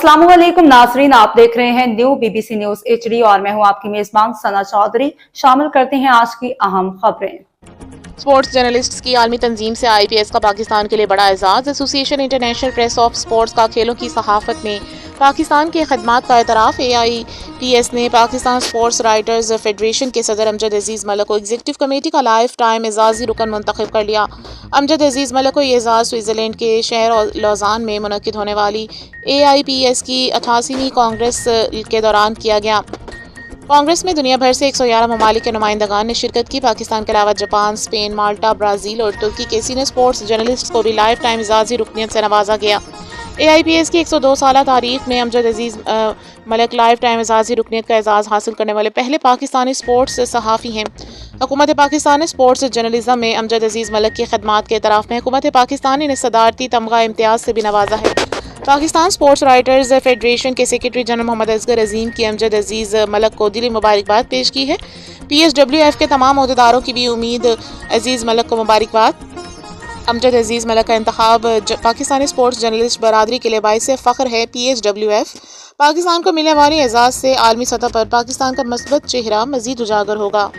अस्सलाम वालेकुम नाजरीन, आप देख रहे हैं न्यू BBC न्यूज HD और मैं हूं आपकी मेजबान सना चौधरी। शामिल करते हैं आज की अहम खबरें। स्पोर्ट्स जर्नलिस्ट्स की आलमी तंजीम से IPS का पाकिस्तान के लिए बड़ा एजाज़। Association international press of sports का खेलों की सहाफ़त में पाकिस्तान के खदमात का एतराफ़। AIPS ने पाकिस्तान स्पोर्ट्स राइटर्स फेडरेशन के सदर अमजद अजीज़ मलिक को एग्जीक्यूटिव कमेटी का लाइफ टाइम एजाज़ी रुकन मुंतखब कर लिया। अमजद अजीज़ मलिक को ये एजाज़ स्विट्ज़रलैंड के शहर लौज़ान में मुनक्किद होने वाली AIPS की 88वीं कांग्रेस के दौरान किया गया। कांग्रेस में दुनिया भर से 111 ममालिक के नुमाइंदगान ने शिरकत की। पाकिस्तान के अलावा जापान, स्पेन, माल्टा, ब्राज़ील और तुर्की के सीनियर स्पोर्ट्स जर्नलिस्ट को भी लाइफ टाइम इजाज़ी रुकनियत से नवाजा गया। AIPS की 102 साल तारीख में अमजद अजीज़ मलिक लाइफ टाइम इजाज़ी रुकनियत का एजाज़ हासिल करने वाले पहले पाकिस्तानी स्पोर्ट्स सहाफ़ी हैं। हुकूमत पाकिस्तान ने स्पोर्ट्स जर्नलिज्म में अमजद अजीज़ मलिक की खदमात के एतराफ़ में हुकूमत पाकिस्तान ने सदारती तमगा इम्तियाज़ से भी नवाजा है। पाकिस्तान स्पोर्ट्स राइटर्स फेडरेशन के सेक्रेटरी जनरल मोहम्मद असगर अजीम की अमजद अजीज़ मलिक को दिली मुबारकबाद पेश की है। PSWF के तमाम अहदेदारों की भी उम्मीद अजीज़ मलिक को मुबारकबाद। अमजद अजीज़ मलिक का इंतखाब पाकिस्तानी स्पोर्ट्स जर्नलिस्ट बरादरी के लिए बाइस फ़ख्र है। PSWF पाकिस्तान को मिलने वाली एजाज़ से आलमी सतह पर पाकिस्तान का मस्बत चेहरा मज़ीद उजागर होगा।